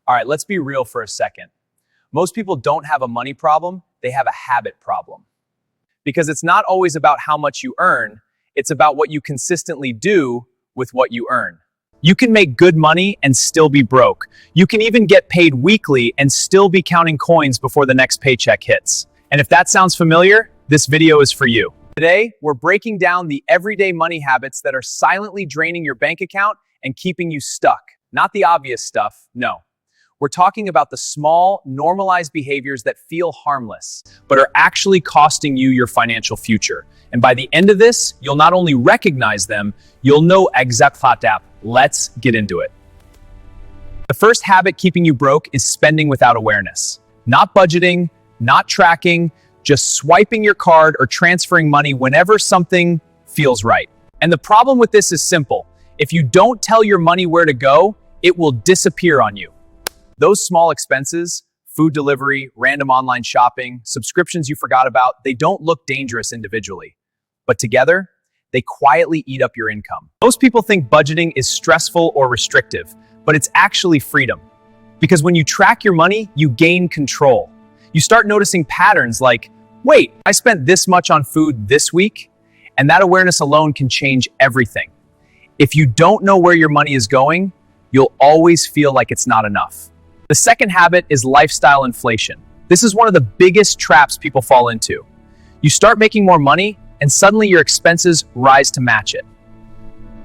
All right, let's be real for a second. Most people don't have a money problem, they have a habit problem. Because it's not always about how much you earn, it's about what you consistently do with what you earn. You can make good money and still be broke. You can even get paid weekly and still be counting coins before the next paycheck hits. And if that sounds familiar, this video is for you. Today, we're breaking down the everyday money habits that are silently draining your bank account and keeping you stuck. Not the obvious stuff, no. We're talking about the small, normalized behaviors that feel harmless, but are actually costing you your financial future. And by the end of this, you'll not only recognize them, you'll know exactly. Let's get into it. The first habit keeping you broke is spending without awareness. Not budgeting, not tracking, just swiping your card or transferring money whenever something feels right. And the problem with this is simple. If you don't tell your money where to go, it will disappear on you. Those small expenses, food delivery, random online shopping, subscriptions you forgot about, they don't look dangerous individually. But together, they quietly eat up your income. Most people think budgeting is stressful or restrictive, but it's actually freedom. Because when you track your money, you gain control. You start noticing patterns like, wait, I spent this much on food this week, and that awareness alone can change everything. If you don't know where your money is going, you'll always feel like it's not enough. The second habit is lifestyle inflation. This is one of the biggest traps people fall into. You start making more money, and suddenly your expenses rise to match it.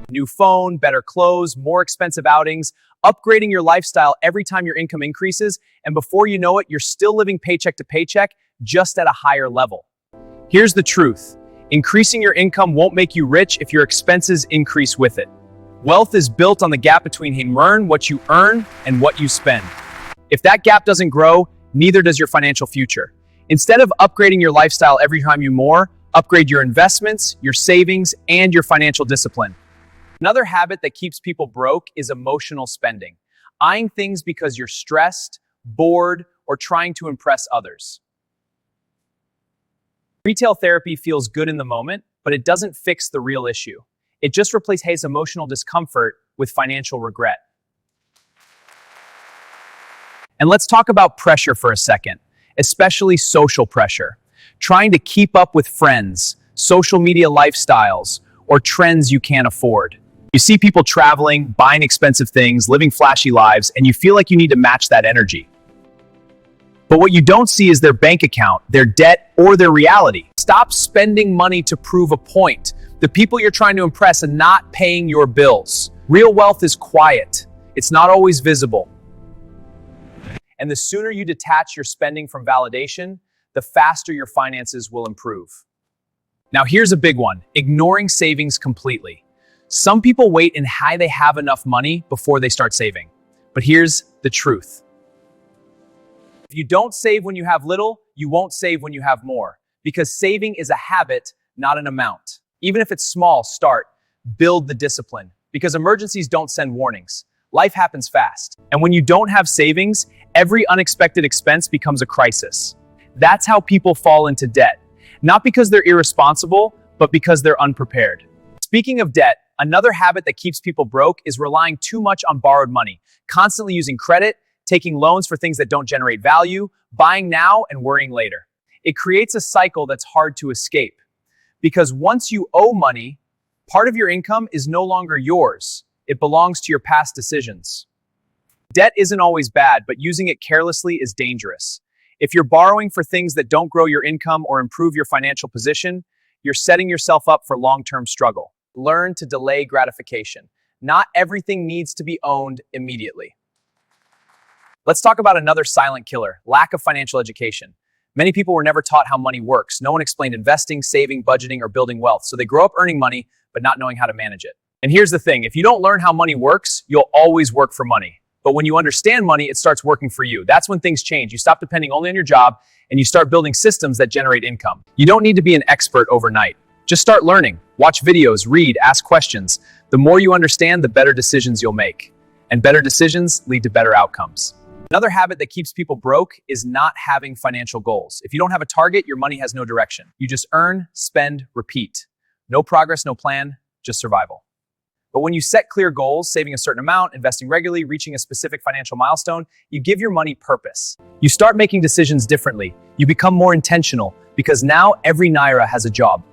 New phone, better clothes, more expensive outings, upgrading your lifestyle every time your income increases, and before you know it, you're still living paycheck to paycheck, just at a higher level. Here's the truth. Increasing your income won't make you rich if your expenses increase with it. Wealth is built on the gap between what you earn and what you spend. If that gap doesn't grow, neither does your financial future. Instead of upgrading your lifestyle every time you upgrade your investments, your savings, and your financial discipline. Another habit that keeps people broke is emotional spending. Eyeing things because you're stressed, bored, or trying to impress others. Retail therapy feels good in the moment, but it doesn't fix the real issue. It just replaces emotional discomfort with financial regret. And let's talk about pressure for a second, especially social pressure. Trying to keep up with friends, social media lifestyles, or trends you can't afford. You see people traveling, buying expensive things, living flashy lives, and you feel like you need to match that energy. But what you don't see is their bank account, their debt, or their reality. Stop spending money to prove a point. The people you're trying to impress are not paying your bills. Real wealth is quiet. It's not always visible. And the sooner you detach your spending from validation, the faster your finances will improve. Now here's a big one, ignoring savings completely. Some people wait until they have enough money before they start saving. But here's the truth. If you don't save when you have little, you won't save when you have more. Because saving is a habit, not an amount. Even if it's small, start. Build the discipline. Because emergencies don't send warnings. Life happens fast. And when you don't have savings, every unexpected expense becomes a crisis. That's how people fall into debt. Not because they're irresponsible, but because they're unprepared. Speaking of debt, another habit that keeps people broke is relying too much on borrowed money, constantly using credit, taking loans for things that don't generate value, buying now and worrying later. It creates a cycle that's hard to escape. Because once you owe money, part of your income is no longer yours. It belongs to your past decisions. Debt isn't always bad, but using it carelessly is dangerous. If you're borrowing for things that don't grow your income or improve your financial position, you're setting yourself up for long-term struggle. Learn to delay gratification. Not everything needs to be owned immediately. Let's talk about another silent killer, lack of financial education. Many people were never taught how money works. No one explained investing, saving, budgeting, or building wealth. So they grow up earning money, but not knowing how to manage it. And here's the thing, if you don't learn how money works, you'll always work for money. But when you understand money, it starts working for you. That's when things change. You stop depending only on your job and you start building systems that generate income. You don't need to be an expert overnight. Just start learning. Watch videos, read, ask questions. The more you understand, the better decisions you'll make. And better decisions lead to better outcomes. Another habit that keeps people broke is not having financial goals. If you don't have a target, your money has no direction. You just earn, spend, repeat. No progress, no plan, just survival. But when you set clear goals, saving a certain amount, investing regularly, reaching a specific financial milestone, you give your money purpose. You start making decisions differently. You become more intentional because now every naira has a job.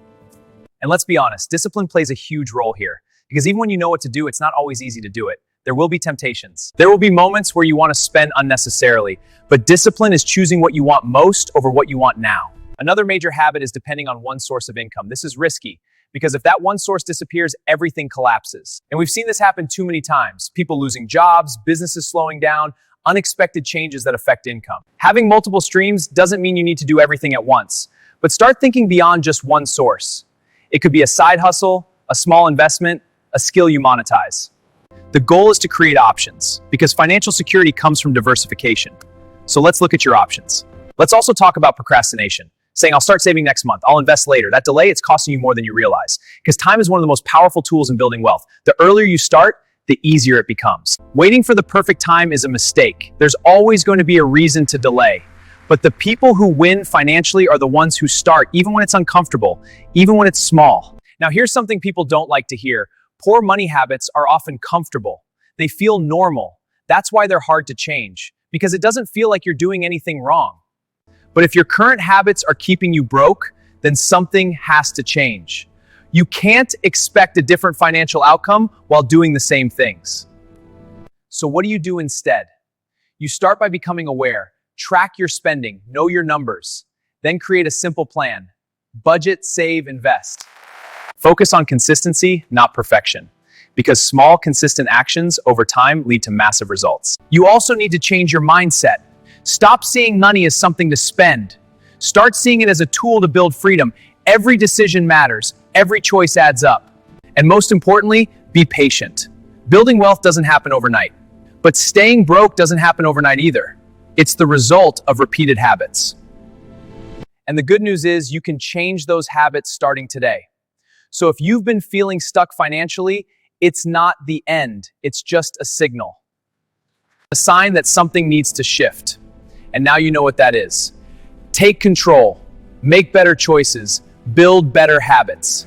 And let's be honest, discipline plays a huge role here because even when you know what to do, it's not always easy to do it. There will be temptations. There will be moments where you want to spend unnecessarily, but discipline is choosing what you want most over what you want now. Another major habit is depending on one source of income. This is risky because if that one source disappears, everything collapses. And we've seen this happen too many times. People losing jobs, businesses slowing down, unexpected changes that affect income. Having multiple streams doesn't mean you need to do everything at once, but start thinking beyond just one source. It could be a side hustle, a small investment, a skill you monetize. The goal is to create options because financial security comes from diversification. So let's look at your options. Let's also talk about procrastination. Saying, I'll start saving next month, I'll invest later. That delay, it's costing you more than you realize. Because time is one of the most powerful tools in building wealth. The earlier you start, the easier it becomes. Waiting for the perfect time is a mistake. There's always going to be a reason to delay. But the people who win financially are the ones who start, even when it's uncomfortable, even when it's small. Now, here's something people don't like to hear. Poor money habits are often comfortable. They feel normal. That's why they're hard to change, because it doesn't feel like you're doing anything wrong. But if your current habits are keeping you broke, then something has to change. You can't expect a different financial outcome while doing the same things. So what do you do instead? You start by becoming aware. Track your spending, know your numbers. Then create a simple plan. Budget, save, invest. Focus on consistency, not perfection, because small, consistent actions over time lead to massive results. You also need to change your mindset. Stop seeing money as something to spend. Start seeing it as a tool to build freedom. Every decision matters. Every choice adds up. And most importantly, be patient. Building wealth doesn't happen overnight, but staying broke doesn't happen overnight either. It's the result of repeated habits. And the good news is you can change those habits starting today. So if you've been feeling stuck financially, it's not the end. It's just a signal. A sign that something needs to shift. And now you know what that is. Take control, make better choices, build better habits.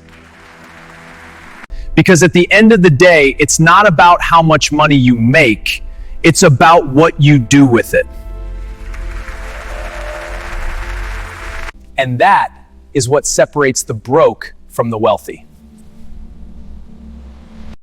Because at the end of the day, it's not about how much money you make, it's about what you do with it. And that is what separates the broke from the wealthy.